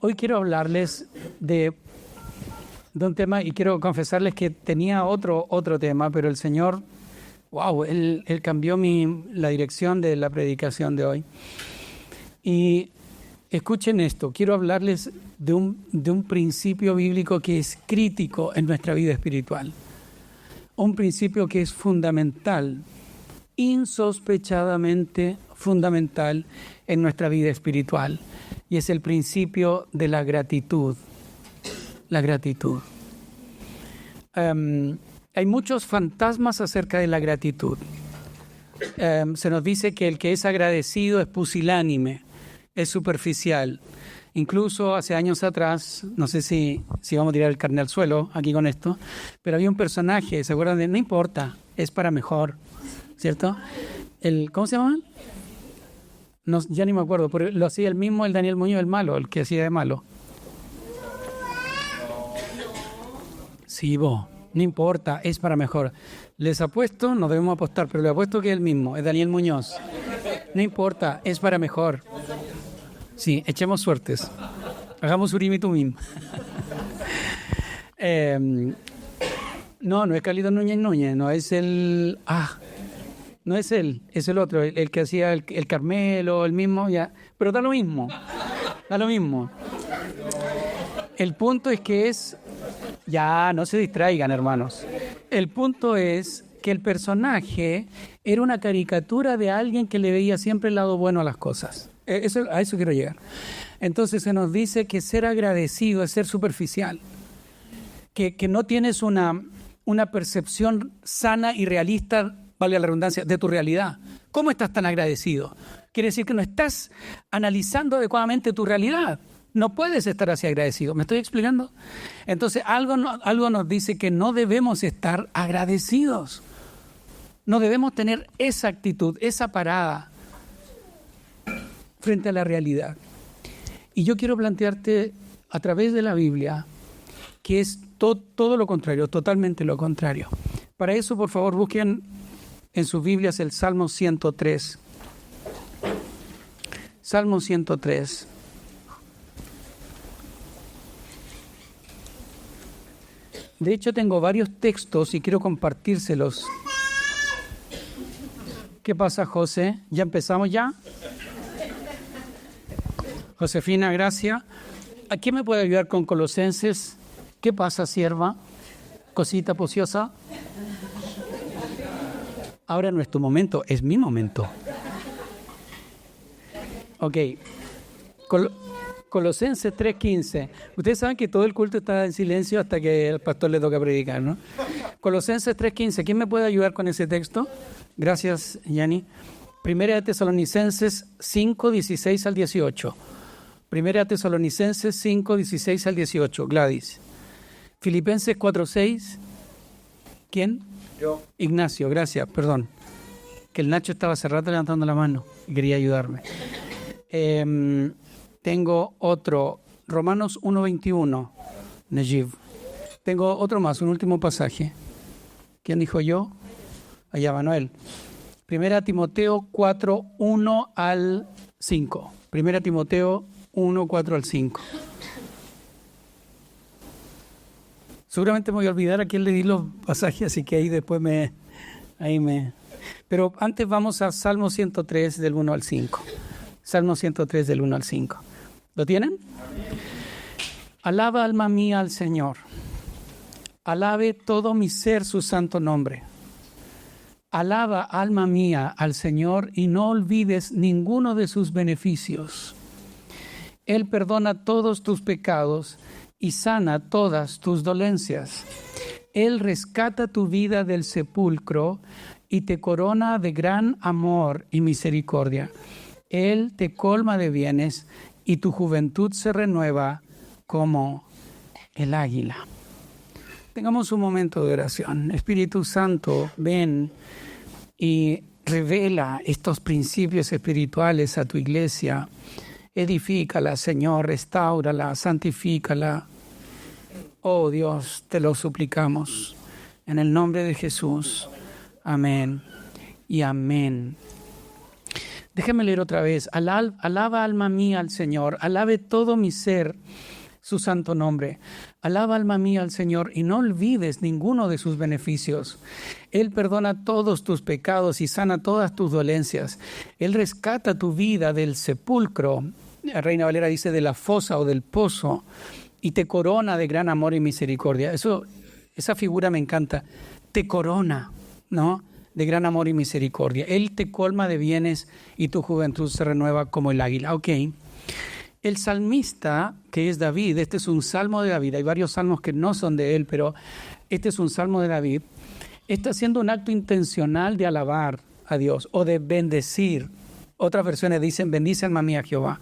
Hoy quiero hablarles de un tema y quiero confesarles que tenía otro tema, pero el Señor, Él cambió la dirección de la predicación de hoy. Y escuchen esto, quiero hablarles de un principio bíblico que es crítico en nuestra vida espiritual. Un principio que es fundamental, insospechadamente fundamental en nuestra vida espiritual. Y es el principio de la gratitud. La gratitud. Hay muchos fantasmas acerca de la gratitud. Se nos dice que el que es agradecido es pusilánime, es superficial. Incluso hace años atrás, no sé si vamos a tirar el carne al suelo aquí con esto, pero había un personaje, ¿se acuerdan de? No importa, es para mejor, ¿cierto? ¿Cómo se llama? No, ya ni me acuerdo, pero lo hacía el mismo, el Daniel Muñoz, el malo, el que hacía de malo. Sí, vos, no importa, es para mejor. Les apuesto, no debemos apostar, pero les apuesto que es el mismo, es Daniel Muñoz. No importa, es para mejor. Sí, echemos suertes. Hagamos Urim y Tumim. No es Carlitos Núñez, no es el... no es él, es el otro, el que hacía el Carmelo, el mismo, ya. Pero da lo mismo. El punto es que ya, no se distraigan, hermanos. El punto es que el personaje era una caricatura de alguien que le veía siempre el lado bueno a las cosas. A eso quiero llegar. Entonces se nos dice que ser agradecido es ser superficial, que no tienes una percepción sana y realista, valga la redundancia, de tu realidad. ¿Cómo estás tan agradecido? Quiere decir que no estás analizando adecuadamente tu realidad. No puedes estar así agradecido. ¿Me estoy explicando? Entonces algo nos dice que no debemos estar agradecidos. No debemos tener esa actitud, esa parada frente a la realidad. Y yo quiero plantearte a través de la Biblia que es todo lo contrario, totalmente lo contrario. Para eso, por favor, busquen en sus Biblias el Salmo 103. Salmo 103. De hecho, tengo varios textos y quiero compartírselos. ¿Qué pasa, José? ¿Ya empezamos ya? Josefina, gracias. ¿A quién me puede ayudar con Colosenses? ¿Qué pasa, sierva? Cosita pociosa. Ahora no es tu momento, es mi momento. Ok. Colosenses 3:15. Ustedes saben que todo el culto está en silencio hasta que el pastor le toca predicar, ¿no? Colosenses 3:15. ¿Quién me puede ayudar con ese texto? Gracias, Yani. Primera de Tesalonicenses 5:16 al 18. Primera de Tesalonicenses 5:16 al 18. Gladys. Filipenses 4:6. ¿Quién? Yo. Ignacio, gracias, perdón. Que el Nacho estaba hace rato levantando la mano y quería ayudarme. Tengo otro, Romanos 1:21, Najib. Tengo otro más, un último pasaje. ¿Quién dijo yo? Allá, Manuel. Primera Timoteo 4:1 al 5. Primera Timoteo 1:4 al 5. Seguramente me voy a olvidar a quién le di los pasajes, así que ahí después Pero antes vamos a Salmo 103 del 1 al 5. Salmo 103 del 1 al 5. ¿Lo tienen? Alaba, alma mía, al Señor. Alabe todo mi ser su santo nombre. Alaba, alma mía, al Señor y no olvides ninguno de sus beneficios. Él perdona todos tus pecados y sana todas tus dolencias. Él rescata tu vida del sepulcro y te corona de gran amor y misericordia. Él te colma de bienes y tu juventud se renueva como el águila. Tengamos un momento de oración. Espíritu Santo, ven y revela estos principios espirituales a tu iglesia. Edifícala, Señor, restáurala, santifícala. Oh Dios, te lo suplicamos. En el nombre de Jesús. Amén y amén. Déjame leer otra vez. Alaba alma mía al Señor, alabe todo mi ser su santo nombre. Alaba alma mía al Señor y no olvides ninguno de sus beneficios. Él perdona todos tus pecados y sana todas tus dolencias. Él rescata tu vida del sepulcro. La Reina Valera dice de la fosa o del pozo, y te corona de gran amor y misericordia. Esa figura me encanta. Te corona, ¿no?, de gran amor y misericordia. Él te colma de bienes y tu juventud se renueva como el águila. Ok. El salmista, que es David, este es un salmo de David. Hay varios salmos que no son de él, pero este es un salmo de David. Está haciendo un acto intencional de alabar a Dios o de bendecir. Otras versiones dicen, bendice alma mía Jehová.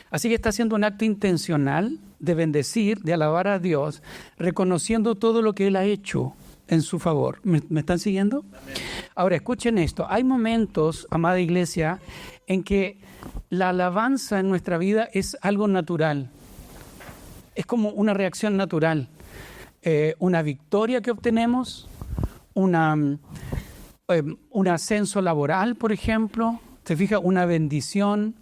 Así que está haciendo un acto intencional de bendecir, de alabar a Dios, reconociendo todo lo que Él ha hecho en su favor. ¿Me están siguiendo? Ahora, escuchen esto. Hay momentos, amada iglesia, en que la alabanza en nuestra vida es algo natural. Es como una reacción natural. Una victoria que obtenemos, un ascenso laboral, por ejemplo. ¿Se fija? Una bendición,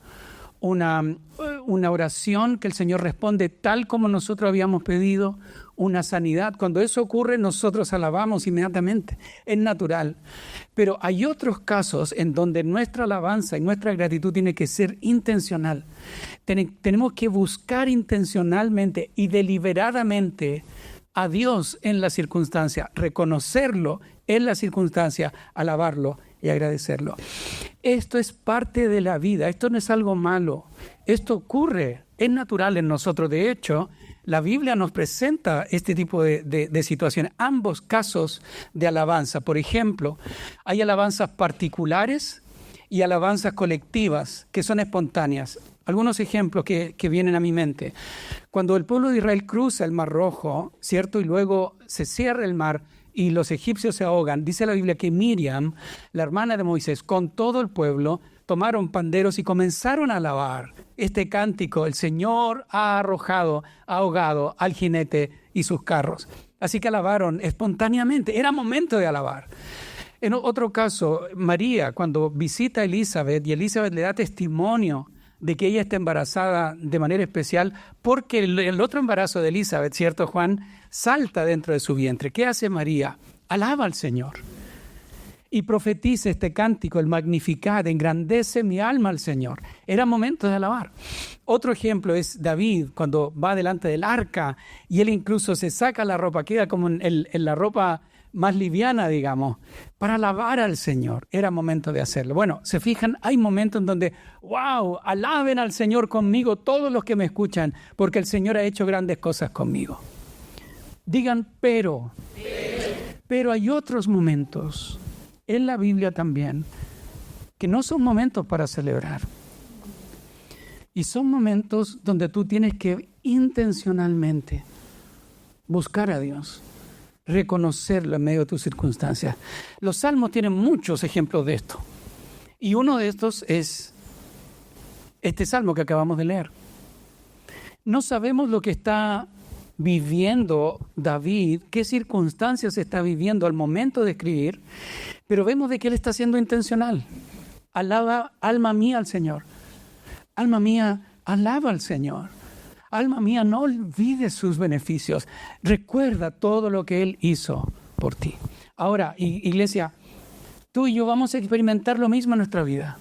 una oración que el Señor responde tal como nosotros habíamos pedido, una sanidad. Cuando eso ocurre, nosotros alabamos inmediatamente. Es natural. Pero hay otros casos en donde nuestra alabanza y nuestra gratitud tiene que ser intencional. Tenemos que buscar intencionalmente y deliberadamente a Dios en la circunstancia, reconocerlo en la circunstancia, alabarlo y agradecerlo. Esto es parte de la vida, esto no es algo malo. Esto ocurre, es natural en nosotros. De hecho, la Biblia nos presenta este tipo de situaciones, ambos casos de alabanza. Por ejemplo, hay alabanzas particulares y alabanzas colectivas que son espontáneas. Algunos ejemplos que vienen a mi mente. Cuando el pueblo de Israel cruza el Mar Rojo, ¿cierto?, y luego se cierra el mar y los egipcios se ahogan, dice la Biblia que Miriam, la hermana de Moisés, con todo el pueblo, tomaron panderos y comenzaron a alabar este cántico: el Señor ha ahogado al jinete y sus carros. Así que alabaron espontáneamente, era momento de alabar. En otro caso, María, cuando visita a Elizabeth y Elizabeth le da testimonio de que ella está embarazada de manera especial, porque el otro embarazo de Elizabeth, ¿cierto, Juan?, salta dentro de su vientre. ¿Qué hace María? Alaba al Señor y profetiza este cántico, el Magnificat: engrandece mi alma al Señor. Era momento de alabar. Otro ejemplo es David, cuando va delante del arca y él incluso se saca la ropa, queda como en la ropa más liviana, digamos, para alabar al Señor. Era momento de hacerlo. Bueno, se fijan, hay momentos en donde, wow, alaben al Señor conmigo todos los que me escuchan, porque el Señor ha hecho grandes cosas conmigo. Digan, pero hay otros momentos en la Biblia también que no son momentos para celebrar. Y son momentos donde tú tienes que intencionalmente buscar a Dios, reconocerlo en medio de tus circunstancias. Los salmos tienen muchos ejemplos de esto. Y uno de estos es este salmo que acabamos de leer. No sabemos lo que está viviendo David, qué circunstancias está viviendo al momento de escribir, pero vemos de que él está siendo intencional. Alaba, alma mía, al Señor. Alma mía, alaba al Señor. Alma mía, no olvides sus beneficios. Recuerda todo lo que Él hizo por ti. Ahora, iglesia, tú y yo vamos a experimentar lo mismo en nuestra vida.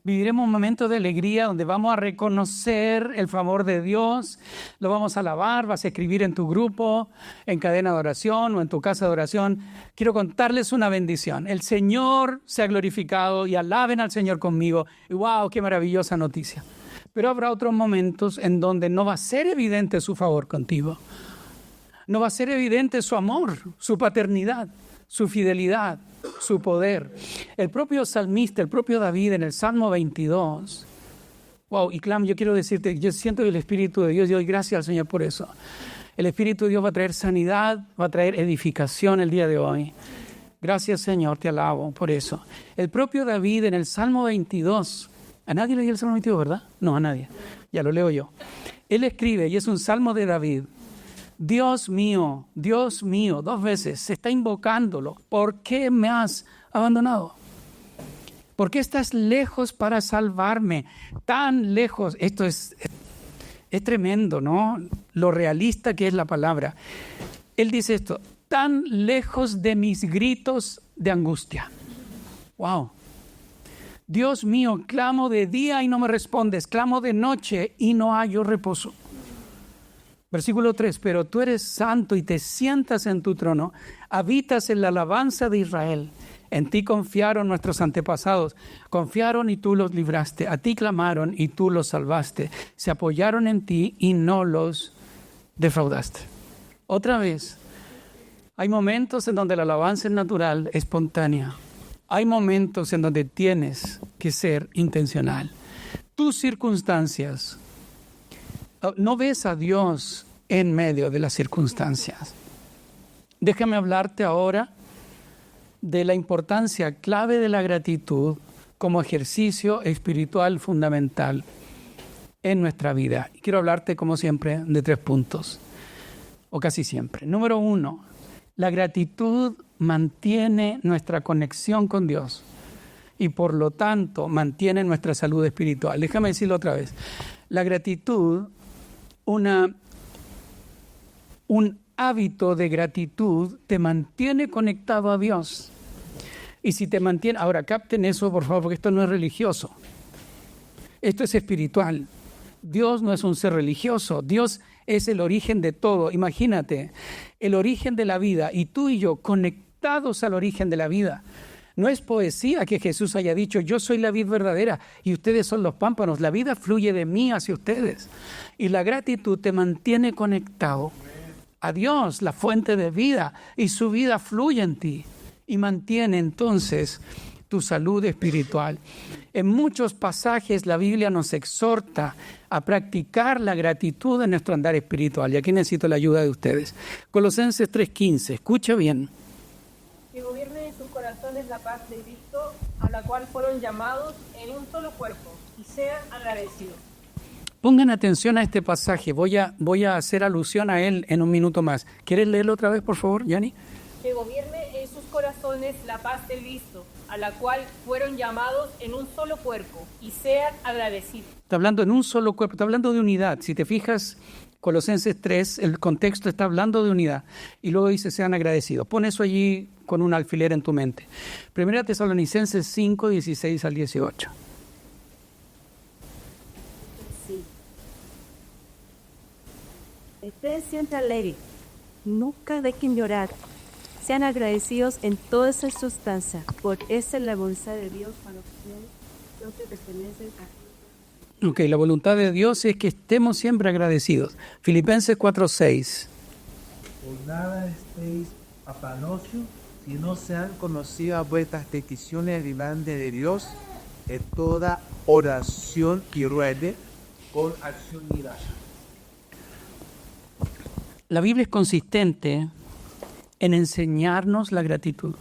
Viviremos un momento de alegría donde vamos a reconocer el favor de Dios, lo vamos a alabar, vas a escribir en tu grupo, en cadena de oración o en tu casa de oración. Quiero contarles una bendición. El Señor se ha glorificado y alaben al Señor conmigo. Y ¡wow! ¡Qué maravillosa noticia! Pero habrá otros momentos en donde no va a ser evidente su favor contigo. No va a ser evidente su amor, su paternidad, su fidelidad, su poder. El propio salmista, el propio David en el Salmo 22. Wow, y Clam, yo quiero decirte, yo siento el Espíritu de Dios y doy gracias al Señor por eso. El Espíritu de Dios va a traer sanidad, va a traer edificación el día de hoy. Gracias, Señor, te alabo por eso. El propio David en el Salmo 22. ¿A nadie le dio el Salmo 22, verdad? No, a nadie. Ya lo leo yo. Él escribe, y es un salmo de David: Dios mío, 2 veces se está invocándolo. ¿Por qué me has abandonado? ¿Por qué estás lejos para salvarme? Tan lejos. Esto es tremendo, ¿no? Lo realista que es la palabra. Él dice esto, tan lejos de mis gritos de angustia. Wow. Dios mío, clamo de día y no me respondes, clamo de noche y no hallo reposo. Versículo 3, pero tú eres santo y te sientas en tu trono, habitas en la alabanza de Israel. En ti confiaron nuestros antepasados, confiaron y tú los libraste, a ti clamaron y tú los salvaste, se apoyaron en ti y no los defraudaste. Otra vez, hay momentos en donde la alabanza es natural, espontánea. Hay momentos en donde tienes que ser intencional. Tus circunstancias, no ves a Dios en medio de las circunstancias. Déjame hablarte ahora de la importancia clave de la gratitud como ejercicio espiritual fundamental en nuestra vida. Y quiero hablarte, como siempre, de 3 puntos, o casi siempre. Número 1, la gratitud mantiene nuestra conexión con Dios y por lo tanto mantiene nuestra salud espiritual. Déjame decirlo otra vez. La gratitud, un hábito de gratitud te mantiene conectado a Dios. Y si te mantiene, ahora capten eso por favor, porque esto no es religioso. Esto es espiritual. Dios no es un ser religioso, Dios es el origen de todo. Imagínate, el origen de la vida y tú y yo conectados al origen de la vida. No es poesía que Jesús haya dicho, yo soy la vid verdadera y ustedes son los pámpanos. La vida fluye de mí hacia ustedes. Y la gratitud te mantiene conectado a Dios, la fuente de vida, y su vida fluye en ti y mantiene entonces tu salud espiritual. En muchos pasajes la Biblia nos exhorta a practicar la gratitud en nuestro andar espiritual. Y aquí necesito la ayuda de ustedes. Colosenses 3:15, escucha bien. Que gobierne en sus corazones la paz de Cristo, a la cual fueron llamados en un solo cuerpo, y sean agradecidos. Pongan atención a este pasaje. Voy a hacer alusión a él en un minuto más. ¿Quieres leerlo otra vez, por favor, Yanni? Que gobierne en sus corazones la paz de Cristo, a la cual fueron llamados en un solo cuerpo, y sean agradecidos. Está hablando en un solo cuerpo, está hablando de unidad. Si te fijas, Colosenses 3, el contexto está hablando de unidad. Y luego dice, sean agradecidos. Pon eso allí con un alfiler en tu mente. Primera Tesalonicenses 5, 16 al 18. Sí. Estén siempre alegres, nunca dejen de orar. Sean agradecidos en toda circunstancia, porque esa es la voluntad de Dios para ustedes, los que pertenecen a Ok, la voluntad de Dios es que estemos siempre agradecidos. Filipenses 4:6. Por nada estéis afanosos, si no sean conocidas vuestras peticiones delante de Dios, en toda oración y ruego con acción y gracia. La Biblia es consistente en enseñarnos la gratitud.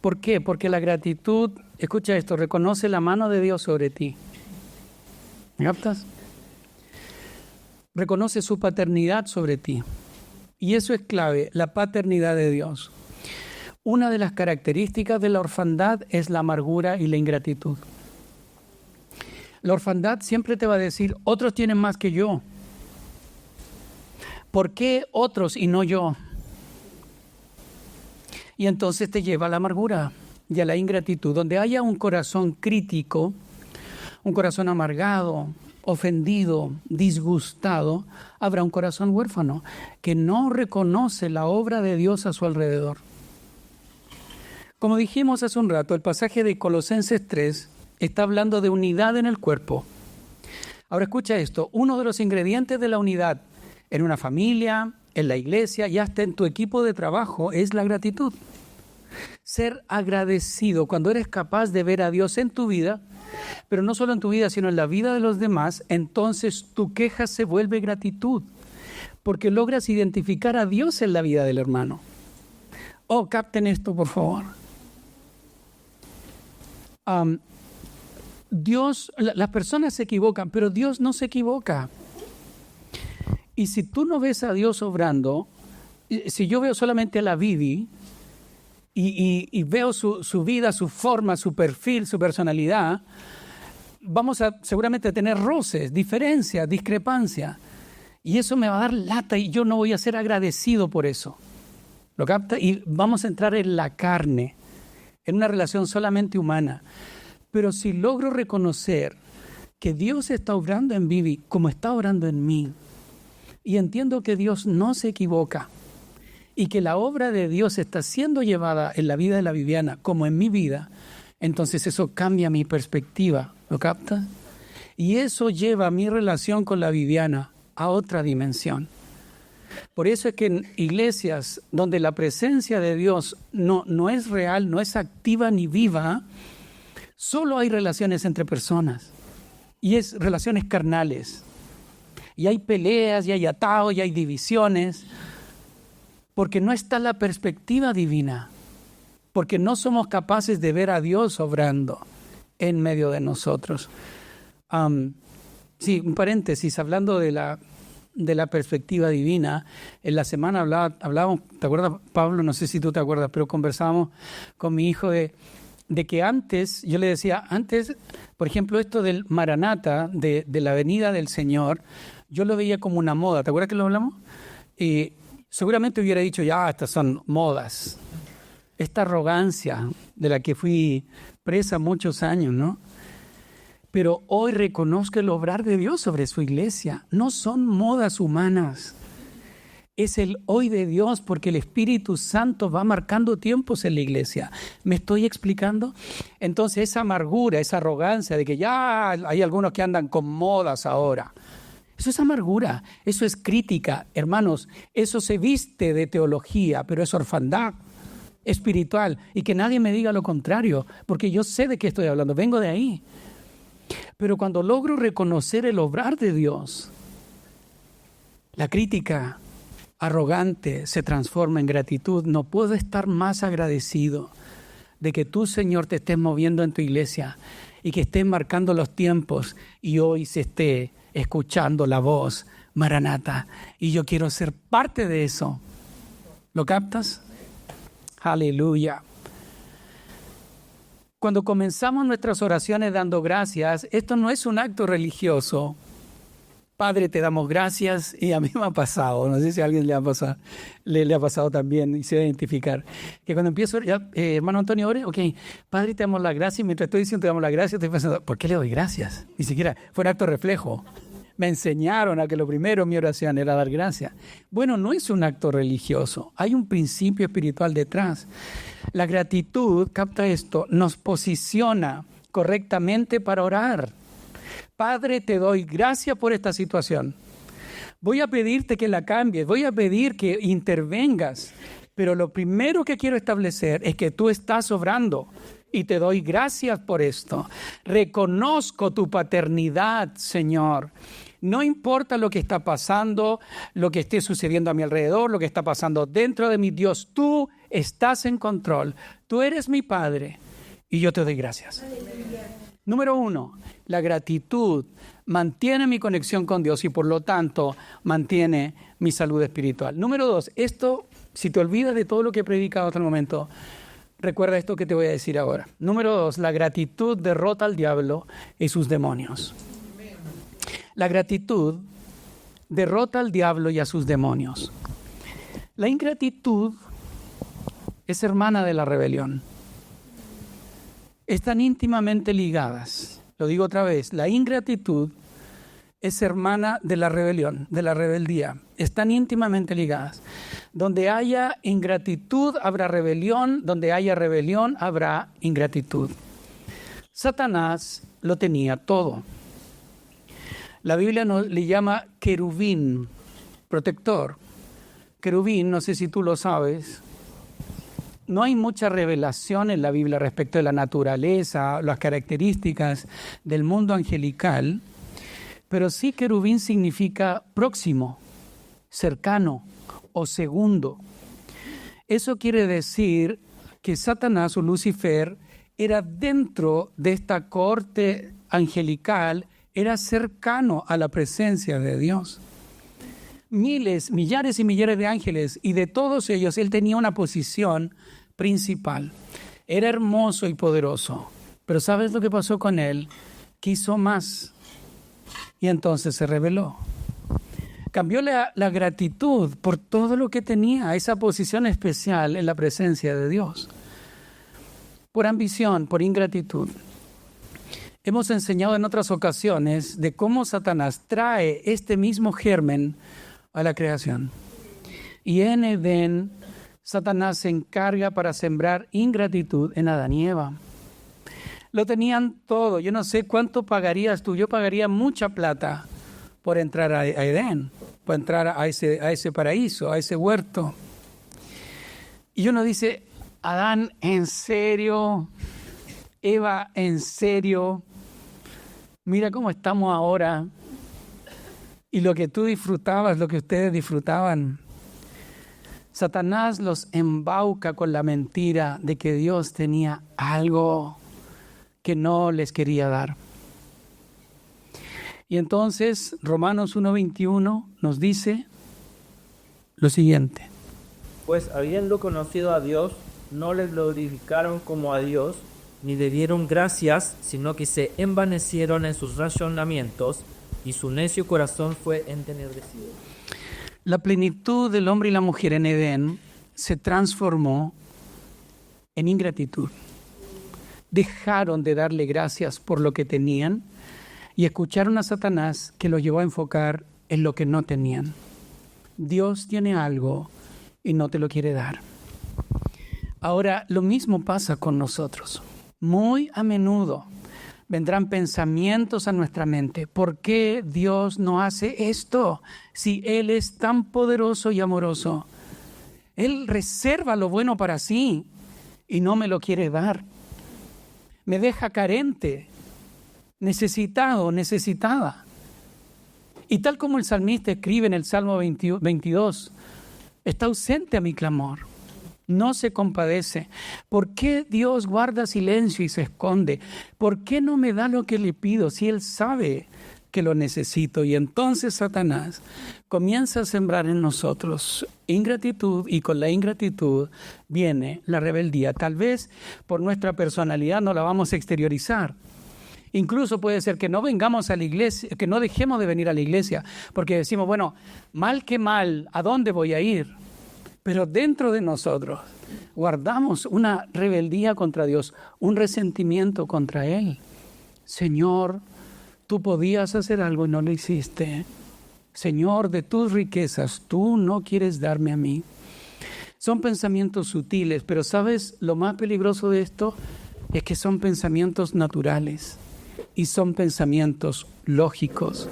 ¿Por qué? Porque la gratitud, escucha esto, reconoce la mano de Dios sobre ti. ¿Me captas? Reconoce su paternidad sobre ti. Y eso es clave, la paternidad de Dios. Una de las características de la orfandad es la amargura y la ingratitud. La orfandad siempre te va a decir, otros tienen más que yo. ¿Por qué otros y no yo? Y entonces te lleva a la amargura y a la ingratitud. Donde haya un corazón crítico, un corazón amargado, ofendido, disgustado, habrá un corazón huérfano que no reconoce la obra de Dios a su alrededor. Como dijimos hace un rato, el pasaje de Colosenses 3 está hablando de unidad en el cuerpo. Ahora escucha esto, uno de los ingredientes de la unidad en una familia, en la iglesia y hasta en tu equipo de trabajo es la gratitud. Ser agradecido cuando eres capaz de ver a Dios en tu vida, pero no solo en tu vida, sino en la vida de los demás, entonces tu queja se vuelve gratitud, porque logras identificar a Dios en la vida del hermano. Oh, capten esto, por favor. Dios, las personas se equivocan, pero Dios no se equivoca. Y si tú no ves a Dios obrando, si yo veo solamente a la Vivi y veo su vida, su forma, su perfil, su personalidad, vamos a seguramente tener roces, diferencias, discrepancias. Y eso me va a dar lata y yo no voy a ser agradecido por eso. ¿Lo capta? Y vamos a entrar en la carne, en una relación solamente humana. Pero si logro reconocer que Dios está obrando en Vivi como está obrando en mí, y entiendo que Dios no se equivoca, y que la obra de Dios está siendo llevada en la vida de la Viviana como en mi vida, entonces eso cambia mi perspectiva. ¿Lo capta? Y eso lleva mi relación con la Viviana a otra dimensión. Por eso es que en iglesias donde la presencia de Dios no es real, no es activa ni viva, solo hay relaciones entre personas. Y es relaciones carnales. Y hay peleas, y hay atados, y hay divisiones. Porque no está la perspectiva divina. Porque no somos capaces de ver a Dios obrando en medio de nosotros. Sí, un paréntesis, hablando de la perspectiva divina, en la semana hablábamos, ¿te acuerdas, Pablo? No sé si tú te acuerdas, pero conversábamos con mi hijo de que antes, yo le decía, antes, por ejemplo, esto del Maranata, de la venida del Señor, yo lo veía como una moda. ¿Te acuerdas que lo hablamos? Y seguramente hubiera dicho, ya, estas son modas. Esta arrogancia de la que fui presa muchos años, ¿no? Pero hoy reconozco el obrar de Dios sobre su iglesia. No son modas humanas. Es el hoy de Dios porque el Espíritu Santo va marcando tiempos en la iglesia. ¿Me estoy explicando? Entonces esa amargura, esa arrogancia de que ya hay algunos que andan con modas ahora. Eso es amargura, eso es crítica. Hermanos, eso se viste de teología, pero es orfandad espiritual. Y que nadie me diga lo contrario, porque yo sé de qué estoy hablando, vengo de ahí. Pero cuando logro reconocer el obrar de Dios, la crítica arrogante se transforma en gratitud. No puedo estar más agradecido de que tú, Señor, te estés moviendo en tu iglesia y que estés marcando los tiempos y hoy se esté escuchando la voz Maranata. Y yo quiero ser parte de eso. ¿Lo captas? Aleluya. Cuando comenzamos nuestras oraciones dando gracias, esto no es un acto religioso. Padre, te damos gracias, y a mí me ha pasado, no sé si a alguien le ha pasado también y se va a identificar, que cuando empiezo, hermano Antonio, ore, ok, Padre, te damos las gracias, y mientras estoy diciendo te damos las gracias, estoy pensando, ¿por qué le doy gracias? Ni siquiera fue un acto reflejo. Me enseñaron a que lo primero en mi oración era dar gracias. Bueno, no es un acto religioso, hay un principio espiritual detrás. La gratitud, capta esto, nos posiciona correctamente para orar. Padre, te doy gracias por esta situación. Voy a pedirte que la cambies, voy a pedir que intervengas, pero lo primero que quiero establecer es que tú estás obrando y te doy gracias por esto. Reconozco tu paternidad, Señor. No importa lo que está pasando, lo que esté sucediendo a mi alrededor, lo que está pasando dentro de mi Dios, tú estás en control. Tú eres mi Padre y yo te doy gracias. Número 1, la gratitud mantiene mi conexión con Dios y por lo tanto mantiene mi salud espiritual. Número 2, esto, si te olvidas de todo lo que he predicado hasta el momento, recuerda esto que te voy a decir ahora. Número 2, la gratitud derrota al diablo y sus demonios. La gratitud derrota al diablo y a sus demonios. La ingratitud es hermana de la rebelión. Están íntimamente ligadas. Lo digo otra vez, la ingratitud es hermana de la rebelión, de la rebeldía. Están íntimamente ligadas. Donde haya ingratitud habrá rebelión, donde haya rebelión habrá ingratitud. Satanás lo tenía todo. La Biblia le llama querubín, protector. Querubín, no sé si tú lo sabes, no hay mucha revelación en la Biblia respecto de la naturaleza, las características del mundo angelical, pero sí querubín significa próximo, cercano o segundo. Eso quiere decir que Satanás o Lucifer era dentro de esta cohorte angelical, era cercano a la presencia de Dios. Miles, millares y millares de ángeles, y de todos ellos él tenía una posición principal. Era hermoso y poderoso, pero ¿sabes lo que pasó con él? Quiso más y entonces se rebeló. Cambió la gratitud por todo lo que tenía, esa posición especial en la presencia de Dios. Por ambición, por ingratitud. Hemos enseñado en otras ocasiones de cómo Satanás trae este mismo germen a la creación. Y en Edén, Satanás se encarga para sembrar ingratitud en Adán y Eva. Lo tenían todo. Yo no sé cuánto pagarías tú. Yo pagaría mucha plata por entrar a Edén, por entrar a ese paraíso, a ese huerto. Y uno dice, Adán, ¿en serio? Eva, ¿en serio? Mira cómo estamos ahora. Y lo que tú disfrutabas, lo que ustedes disfrutaban. Satanás los embauca con la mentira de que Dios tenía algo que no les quería dar. Y entonces Romanos 1:21 nos dice lo siguiente. Pues habiendo conocido a Dios, no le glorificaron como a Dios, ni le dieron gracias, sino que se envanecieron en sus razonamientos, y su necio corazón fue entenebrecido. La plenitud del hombre y la mujer en Edén se transformó en ingratitud. Dejaron de darle gracias por lo que tenían y escucharon a Satanás, que los llevó a enfocar en lo que no tenían. Dios tiene algo y no te lo quiere dar. Ahora, lo mismo pasa con nosotros. Muy a menudo vendrán pensamientos a nuestra mente. ¿Por qué Dios no hace esto si Él es tan poderoso y amoroso? Él reserva lo bueno para sí y no me lo quiere dar. Me deja carente, necesitado, necesitada. Y tal como el salmista escribe en el Salmo 22, está ausente a mi clamor. No se compadece. ¿Por qué Dios guarda silencio y se esconde? ¿Por qué no me da lo que le pido si Él sabe que lo necesito? Y entonces Satanás comienza a sembrar en nosotros ingratitud, y con la ingratitud viene la rebeldía. Tal vez por nuestra personalidad no la vamos a exteriorizar. Incluso puede ser que no vengamos a la iglesia, que no dejemos de venir a la iglesia, porque decimos, bueno, mal que mal, ¿a dónde voy a ir? Pero dentro de nosotros guardamos una rebeldía contra Dios, un resentimiento contra Él. Señor, tú podías hacer algo y no lo hiciste. Señor, de tus riquezas, tú no quieres darme a mí. Son pensamientos sutiles, pero ¿sabes lo más peligroso de esto? Es que son pensamientos naturales y son pensamientos lógicos.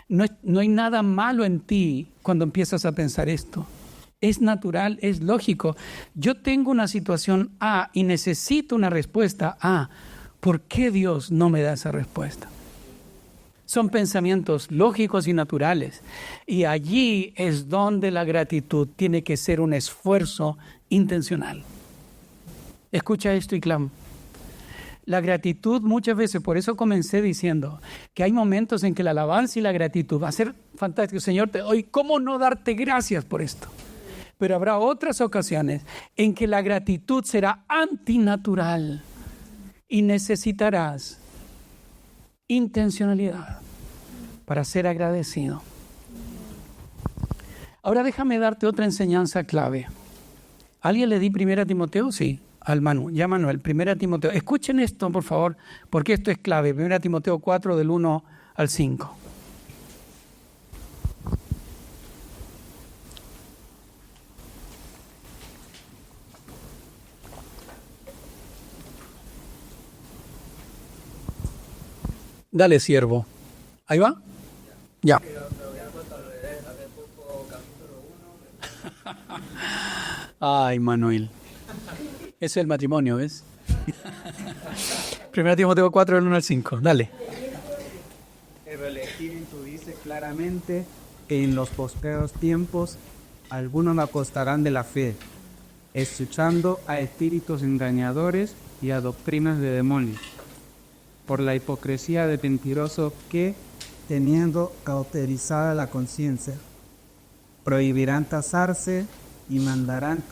No hay nada malo en ti cuando empiezas a pensar esto. Es natural, es lógico. Yo tengo una situación A y necesito una respuesta A. ¿Por qué Dios no me da esa respuesta? Son pensamientos lógicos y naturales. Y allí es donde la gratitud tiene que ser un esfuerzo intencional. Escucha esto y clama. La gratitud muchas veces, por eso comencé diciendo que hay momentos en que la alabanza y la gratitud va a ser fantástico. Señor, te doy, ¿cómo no darte gracias por esto? Pero habrá otras ocasiones en que la gratitud será antinatural y necesitarás intencionalidad para ser agradecido. Ahora déjame darte otra enseñanza clave. ¿Alguien le di 1 Timoteo? Sí, al Manu. Ya Manuel, 1 Timoteo. Escuchen esto, por favor, porque esto es clave. 1 Timoteo 4, del 1 al 5. Dale, siervo. ¿Ahí va? Ya. Ay, Manuel. Ese es el matrimonio, ¿ves? 1 Timoteo 4, del 1 al 5. Dale. El Espíritu dice claramente que en los postreros tiempos algunos acostarán de la fe, escuchando a espíritus engañadores y a doctrinas de demonios, por la hipocresía de mentirosos que, teniendo cauterizada la conciencia, prohibirán casarse y mandarán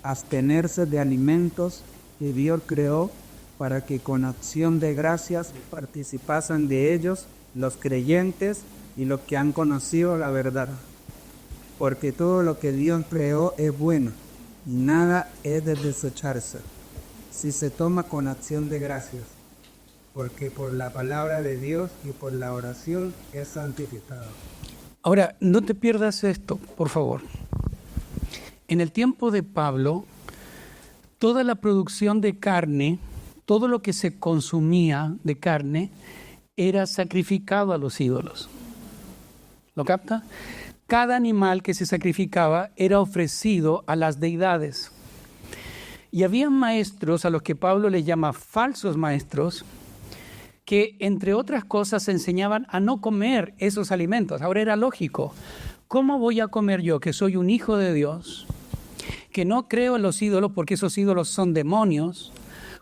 abstenerse de alimentos que Dios creó para que con acción de gracias participasen de ellos los creyentes y los que han conocido la verdad. Porque todo lo que Dios creó es bueno y nada es de desecharse si se toma con acción de gracias, porque por la palabra de Dios y por la oración es santificado. Ahora, no te pierdas esto, por favor. En el tiempo de Pablo, toda la producción de carne, todo lo que se consumía de carne, era sacrificado a los ídolos. ¿Lo capta? Cada animal que se sacrificaba era ofrecido a las deidades. Y había maestros a los que Pablo les llama falsos maestros, que entre otras cosas enseñaban a no comer esos alimentos. Ahora era lógico. ¿Cómo voy a comer yo, que soy un hijo de Dios, que no creo en los ídolos porque esos ídolos son demonios?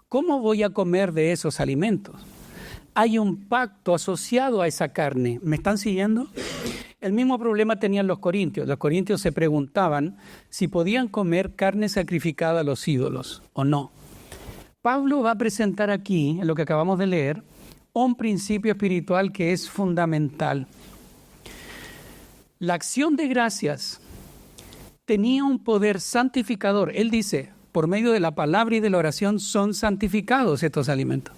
¿Cómo voy a comer de esos alimentos? Hay un pacto asociado a esa carne. ¿Me están siguiendo? El mismo problema tenían los corintios. Los corintios se preguntaban si podían comer carne sacrificada a los ídolos o no. Pablo va a presentar aquí, en lo que acabamos de leer, un principio espiritual que es fundamental. La acción de gracias tenía un poder santificador. Él dice, por medio de la palabra y de la oración son santificados estos alimentos.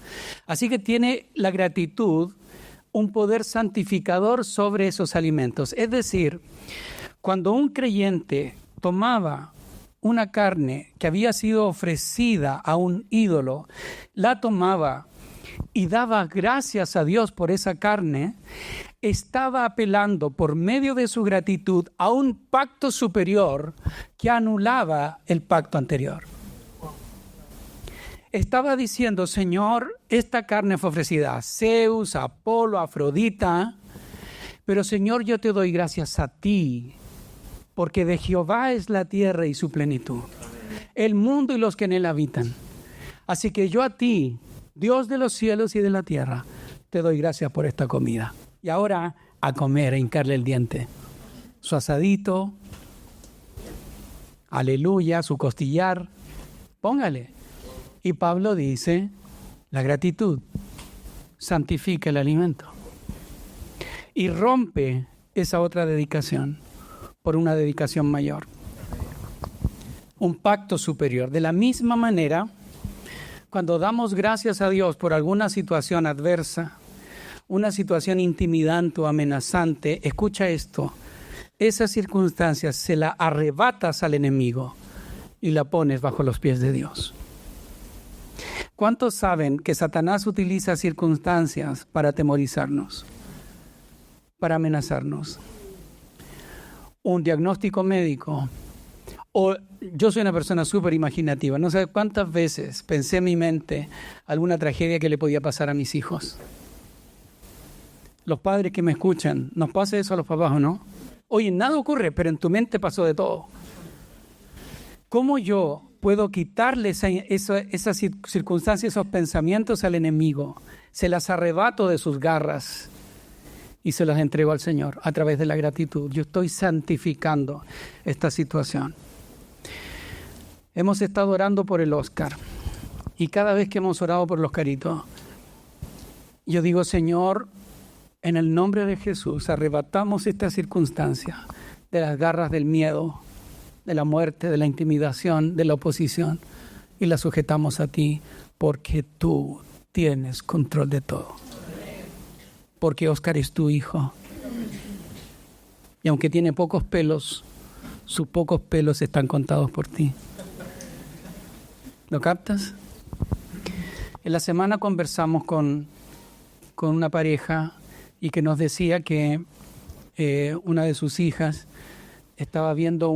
Así que tiene la gratitud un poder santificador sobre esos alimentos. Es decir, cuando un creyente tomaba una carne que había sido ofrecida a un ídolo, la tomaba y daba gracias a Dios por esa carne, estaba apelando por medio de su gratitud a un pacto superior que anulaba el pacto anterior. Estaba diciendo, Señor, esta carne fue ofrecida a Zeus, a Apolo, a Afrodita, pero Señor, yo te doy gracias a ti, porque de Jehová es la tierra y su plenitud, el mundo y los que en él habitan. Así que yo a ti, Dios de los cielos y de la tierra, te doy gracias por esta comida. Y ahora a comer, a hincarle el diente. Su asadito, aleluya, su costillar, póngale. Y Pablo dice, la gratitud santifica el alimento. Y rompe esa otra dedicación por una dedicación mayor. Un pacto superior. De la misma manera, cuando damos gracias a Dios por alguna situación adversa, una situación intimidante o amenazante, escucha esto, esas circunstancias se la arrebatas al enemigo y la pones bajo los pies de Dios. ¿Cuántos saben que Satanás utiliza circunstancias para atemorizarnos, para amenazarnos? Un diagnóstico médico. O yo soy una persona súper imaginativa. No sé cuántas veces pensé en mi mente alguna tragedia que le podía pasar a mis hijos. Los padres que me escuchan, ¿nos pasa eso a los papás o no? Oye, nada ocurre, pero en tu mente pasó de todo. ¿Cómo yo puedo quitarle esas circunstancias, esos pensamientos al enemigo? Se las arrebato de sus garras y se las entrego al Señor a través de la gratitud. Yo estoy santificando esta situación. Hemos estado orando por el Oscar y cada vez que hemos orado por el Oscarito, yo digo, Señor, en el nombre de Jesús, arrebatamos esta circunstancia de las garras del miedo, de la muerte, de la intimidación, de la oposición, y la sujetamos a ti, porque tú tienes control de todo. Porque Oscar es tu hijo. Y aunque tiene pocos pelos, sus pocos pelos están contados por ti. ¿Lo captas? En la semana conversamos con una pareja y que nos decía que una de sus hijas estaba viendo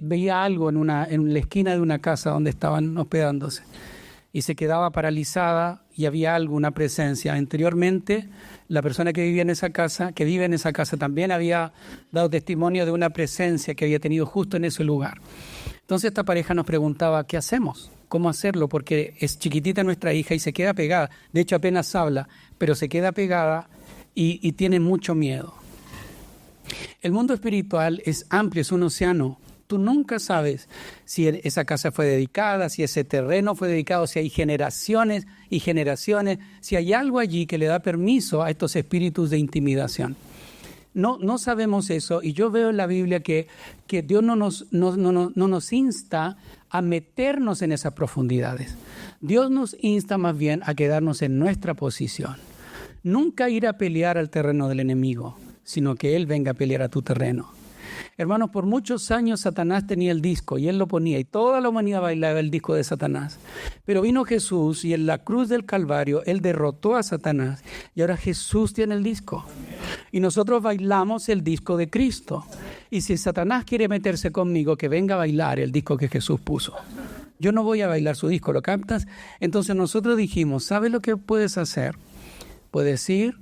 veía algo en la esquina de una casa donde estaban hospedándose y se quedaba paralizada y había algo, una presencia. Anteriormente, la persona que vive en esa casa también había dado testimonio de una presencia que había tenido justo en ese lugar. Entonces esta pareja nos preguntaba, ¿qué hacemos? ¿Cómo hacerlo? Porque es chiquitita nuestra hija y se queda pegada. De hecho, apenas habla, pero se queda pegada y tiene mucho miedo. El mundo espiritual es amplio, es un océano. Tú nunca sabes si esa casa fue dedicada, si ese terreno fue dedicado, si hay generaciones y generaciones, si hay algo allí que le da permiso a estos espíritus de intimidación. No sabemos eso, y yo veo en la Biblia que Dios no nos insta a meternos en esas profundidades. Dios nos insta más bien a quedarnos en nuestra posición. Nunca ir a pelear al terreno del enemigo, sino que Él venga a pelear a tu terreno. Hermanos, por muchos años Satanás tenía el disco y él lo ponía y toda la humanidad bailaba el disco de Satanás. Pero vino Jesús y en la cruz del Calvario él derrotó a Satanás y ahora Jesús tiene el disco. Y nosotros bailamos el disco de Cristo. Y si Satanás quiere meterse conmigo, que venga a bailar el disco que Jesús puso. Yo no voy a bailar su disco, ¿lo captas? Entonces nosotros dijimos, ¿sabes lo que puedes hacer? Puedes ir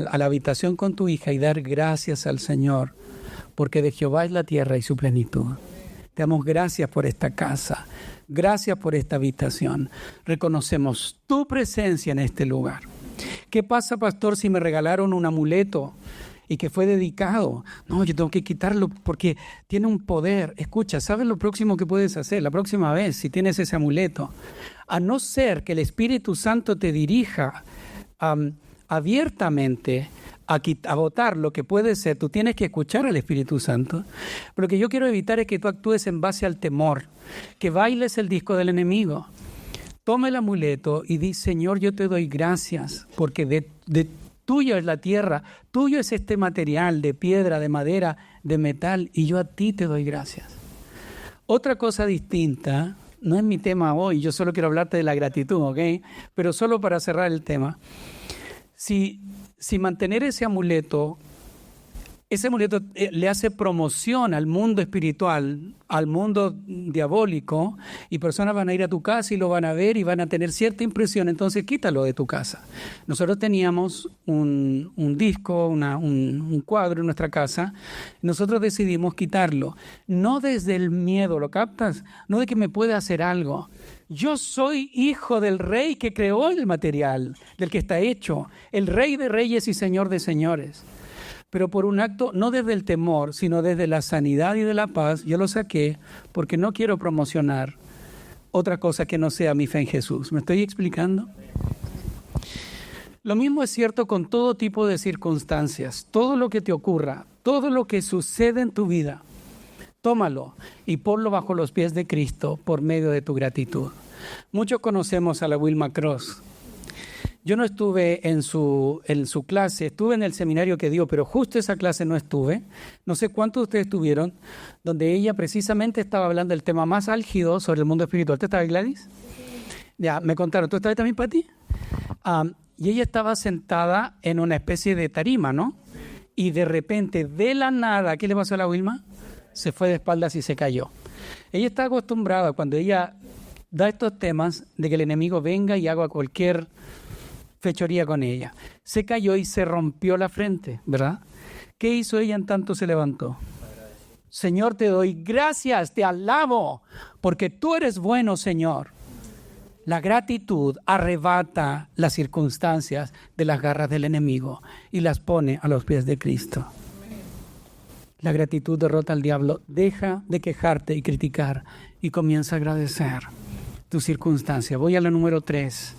a la habitación con tu hija y dar gracias al Señor, porque de Jehová es la tierra y su plenitud. Te damos gracias por esta casa, gracias por esta habitación. Reconocemos tu presencia en este lugar. ¿Qué pasa, pastor, si me regalaron un amuleto y que fue dedicado? No, yo tengo que quitarlo porque tiene un poder. Escucha, ¿sabes lo próximo que puedes hacer la próxima vez si tienes ese amuleto? A no ser que el Espíritu Santo te dirija abiertamente a votar lo que puede ser, tú tienes que escuchar al Espíritu Santo. Pero lo que yo quiero evitar es que tú actúes en base al temor, que bailes el disco del enemigo. Toma el amuleto y di, Señor, yo te doy gracias, porque de tuyo es la tierra, tuyo es este material de piedra, de madera, de metal, y yo a ti te doy gracias. Otra cosa distinta, no es mi tema hoy, yo solo quiero hablarte de la gratitud, ¿ok? Pero solo para cerrar el tema. Si mantener ese amuleto le hace promoción al mundo espiritual, al mundo diabólico, y personas van a ir a tu casa y lo van a ver y van a tener cierta impresión, entonces quítalo de tu casa. Nosotros teníamos un disco, un cuadro en nuestra casa, y nosotros decidimos quitarlo, no desde el miedo, ¿lo captas? No de que me pueda hacer algo. Yo soy hijo del rey que creó el material, del que está hecho, el rey de reyes y señor de señores. Pero por un acto, no desde el temor, sino desde la sanidad y de la paz, yo lo saqué porque no quiero promocionar otra cosa que no sea mi fe en Jesús. ¿Me estoy explicando? Lo mismo es cierto con todo tipo de circunstancias. Todo lo que te ocurra, todo lo que sucede en tu vida, tómalo y ponlo bajo los pies de Cristo por medio de tu gratitud. Muchos conocemos a la Wilma Cross. Yo no estuve en su clase, estuve en el seminario que dio, pero justo esa clase no estuve. No sé cuántos de ustedes estuvieron, donde ella precisamente estaba hablando del tema más álgido sobre el mundo espiritual. ¿Tú estabas, Gladys? Ya, me contaron. ¿Tú estabas también, Pati? Y ella estaba sentada en una especie de tarima, ¿no? Y de repente, de la nada, ¿qué le pasó a la Wilma? Se fue de espaldas y se cayó. Ella está acostumbrada, cuando ella da estos temas, de que el enemigo venga y haga cualquier fechoría con ella. Se cayó y se rompió la frente, ¿verdad? ¿Qué hizo ella en tanto se levantó? Señor, te doy gracias, te alabo, porque tú eres bueno, Señor. La gratitud arrebata las circunstancias de las garras del enemigo y las pone a los pies de Cristo. La gratitud derrota al diablo. Deja de quejarte y criticar y comienza a agradecer tu circunstancia. Voy a la número 3.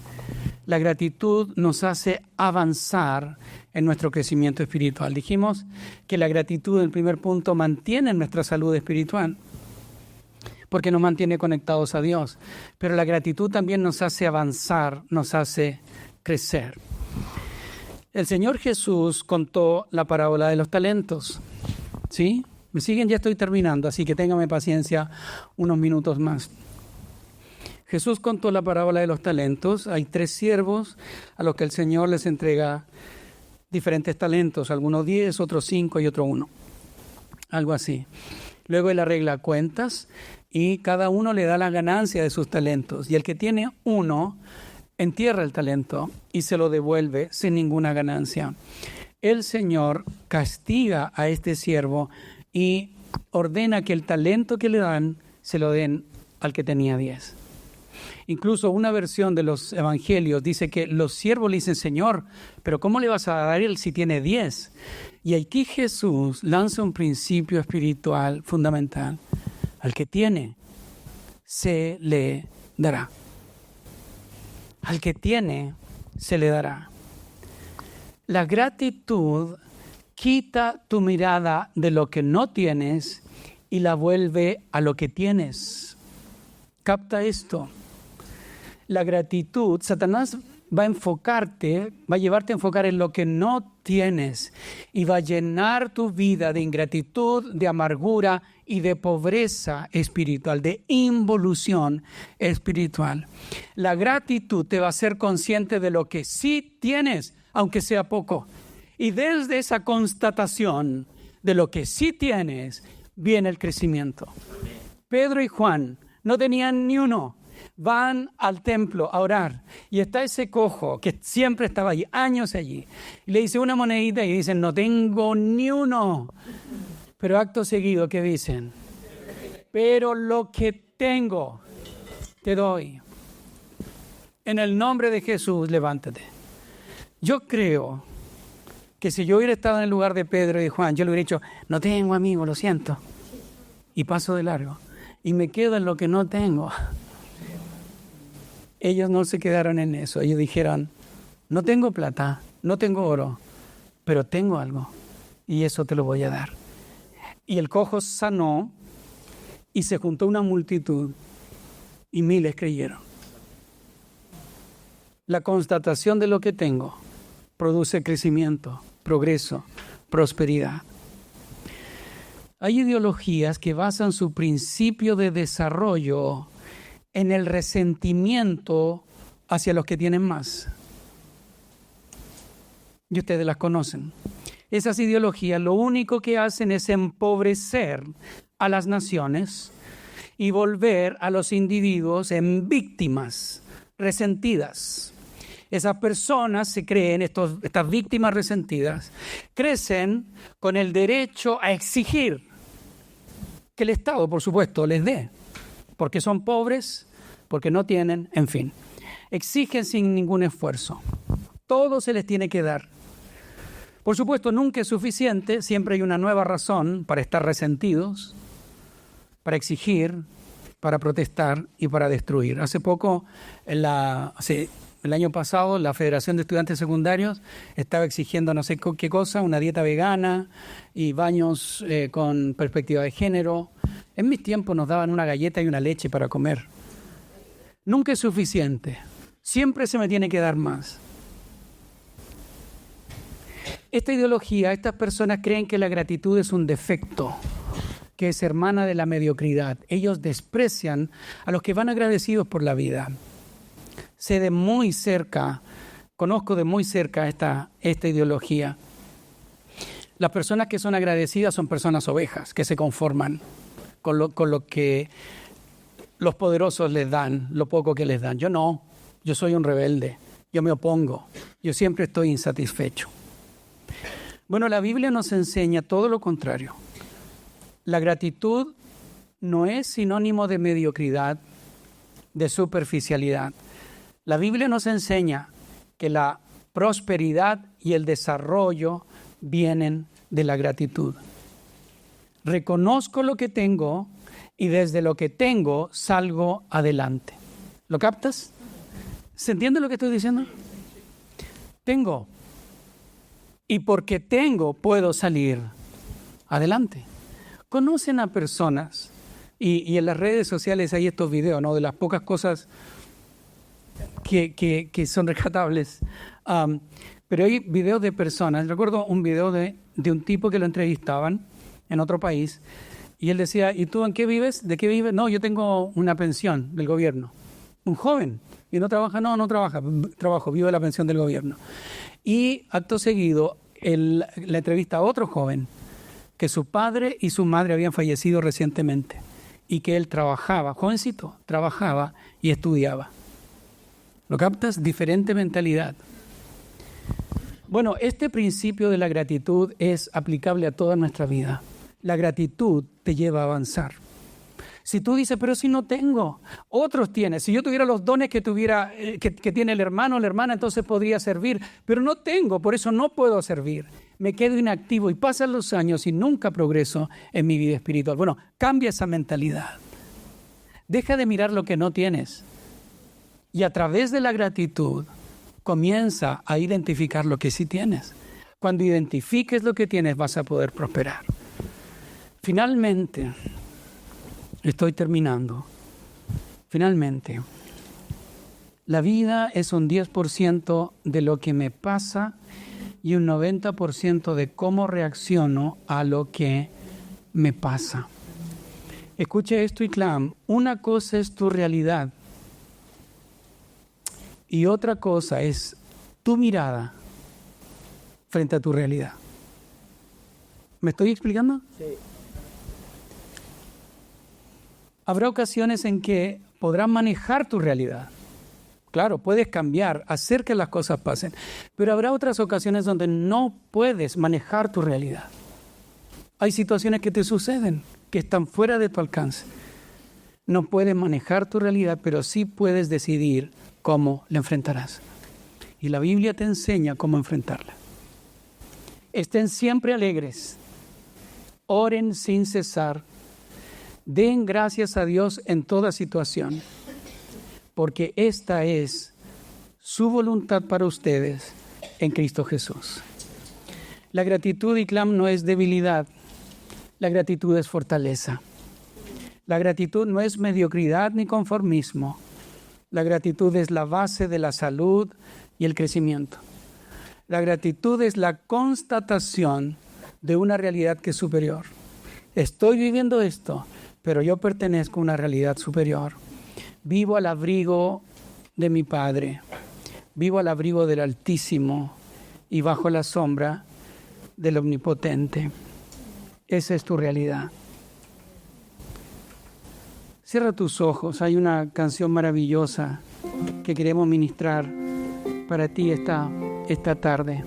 La gratitud nos hace avanzar en nuestro crecimiento espiritual. Dijimos que la gratitud, en el primer punto, mantiene nuestra salud espiritual, porque nos mantiene conectados a Dios. Pero la gratitud también nos hace avanzar, nos hace crecer. El Señor Jesús contó la parábola de los talentos. ¿Sí? ¿Me siguen? Ya estoy terminando, así que téngame paciencia unos minutos más. Jesús contó la parábola de los talentos. Hay 3 siervos a los que el Señor les entrega diferentes talentos, algunos 10, otros 5 y otro 1. Algo así. Luego Él arregla cuentas y cada uno le da la ganancia de sus talentos. Y el que tiene 1 entierra el talento y se lo devuelve sin ninguna ganancia. El Señor castiga a este siervo y ordena que el talento que le dan se lo den al que tenía 10. Incluso una versión de los evangelios dice que los siervos le dicen, Señor, pero ¿cómo le vas a dar él si tiene 10? Y aquí Jesús lanza un principio espiritual fundamental. Al que tiene, se le dará. Al que tiene, se le dará. La gratitud quita tu mirada de lo que no tienes y la vuelve a lo que tienes. Capta esto. La gratitud, Satanás va a llevarte a enfocar en lo que no tienes y va a llenar tu vida de ingratitud, de amargura y de pobreza espiritual, de involución espiritual. La gratitud te va a hacer consciente de lo que sí tienes, aunque sea poco. Y desde esa constatación de lo que sí tienes, viene el crecimiento. Pedro y Juan no tenían ni uno. Van al templo a orar y está ese cojo que siempre estaba allí, años allí. Y le dice una monedita y dicen, no tengo ni uno. Pero acto seguido, ¿qué dicen? Pero lo que tengo, te doy. En el nombre de Jesús, levántate. Yo creo que si yo hubiera estado en el lugar de Pedro y Juan, yo le hubiera dicho, no tengo, amigo, lo siento. Y paso de largo. Y me quedo en lo que no tengo. Ellos no se quedaron en eso. Ellos dijeron, no tengo plata, no tengo oro, pero tengo algo y eso te lo voy a dar. Y el cojo sanó y se juntó una multitud y miles creyeron. La constatación de lo que tengo produce crecimiento, progreso, prosperidad. Hay ideologías que basan su principio de desarrollo en el resentimiento hacia los que tienen más. Y ustedes las conocen. Esas ideologías lo único que hacen es empobrecer a las naciones y volver a los individuos en víctimas resentidas. Esas personas se creen, estas víctimas resentidas, crecen con el derecho a exigir que el Estado, por supuesto, les dé. Porque son pobres, porque no tienen, en fin. Exigen sin ningún esfuerzo. Todo se les tiene que dar. Por supuesto, nunca es suficiente, siempre hay una nueva razón para estar resentidos, para exigir, para protestar y para destruir. Hace poco, el año pasado, la Federación de Estudiantes Secundarios estaba exigiendo no sé qué cosa, una dieta vegana y baños con perspectiva de género. En mis tiempos nos daban una galleta y una leche para comer. Nunca es suficiente. Siempre se me tiene que dar más. Esta ideología, estas personas creen que la gratitud es un defecto, que es hermana de la mediocridad. Ellos desprecian a los que van agradecidos por la vida. Sé de muy cerca, conozco de muy cerca esta ideología. Las personas que son agradecidas son personas ovejas, que se conforman con lo que los poderosos les dan, lo poco que les dan. Yo no, yo soy un rebelde, yo me opongo, yo siempre estoy insatisfecho. Bueno, la Biblia nos enseña todo lo contrario. La gratitud no es sinónimo de mediocridad, de superficialidad. La Biblia nos enseña que la prosperidad y el desarrollo vienen de la gratitud. Reconozco lo que tengo y desde lo que tengo salgo adelante. ¿Lo captas? ¿Se entiende lo que estoy diciendo? Tengo. Y porque tengo puedo salir adelante. Conocen a personas y en las redes sociales hay estos videos, ¿no? De las pocas cosas que son rescatables. Pero hay videos de personas. Recuerdo un video de un tipo que lo entrevistaban en otro país y él decía, ¿y tú en qué vives? ¿De qué vives? No, yo tengo una pensión del gobierno. Un joven. ¿Y no trabaja? No trabaja. Trabajo, vivo de la pensión del gobierno. Y acto seguido, la entrevista a otro joven que su padre y su madre habían fallecido recientemente y que él trabajaba, jovencito, trabajaba y estudiaba. ¿Lo captas? Diferente mentalidad. Bueno, este principio de la gratitud es aplicable a toda nuestra vida. La gratitud te lleva a avanzar. Si tú dices, pero si no tengo, otros tienen. Si yo tuviera los dones que tiene el hermano o la hermana, entonces podría servir. Pero no tengo, por eso no puedo servir. Me quedo inactivo y pasan los años y nunca progreso en mi vida espiritual. Bueno, cambia esa mentalidad. Deja de mirar lo que no tienes. Y a través de la gratitud, comienza a identificar lo que sí tienes. Cuando identifiques lo que tienes, vas a poder prosperar. Finalmente, estoy terminando. Finalmente, la vida es un 10% de lo que me pasa y un 90% de cómo reacciono a lo que me pasa. Escuche esto, Iclam. Una cosa es tu realidad y otra cosa es tu mirada frente a tu realidad. ¿Me estoy explicando? Sí. Habrá ocasiones en que podrás manejar tu realidad. Claro, puedes cambiar, hacer que las cosas pasen, pero habrá otras ocasiones donde no puedes manejar tu realidad. Hay situaciones que te suceden, que están fuera de tu alcance. No puedes manejar tu realidad, pero sí puedes decidir cómo la enfrentarás. Y la Biblia te enseña cómo enfrentarla. Estén siempre alegres, oren sin cesar, den gracias a Dios en toda situación, porque esta es su voluntad para ustedes en Cristo Jesús. La gratitud, Iclam, no es debilidad, la gratitud es fortaleza. La gratitud no es mediocridad ni conformismo. La gratitud es la base de la salud y el crecimiento. La gratitud es la constatación de una realidad que es superior. Estoy viviendo esto, pero yo pertenezco a una realidad superior. Vivo al abrigo de mi Padre, vivo al abrigo del Altísimo y bajo la sombra del Omnipotente. Esa es tu realidad. Cierra tus ojos, hay una canción maravillosa que queremos ministrar para ti esta tarde.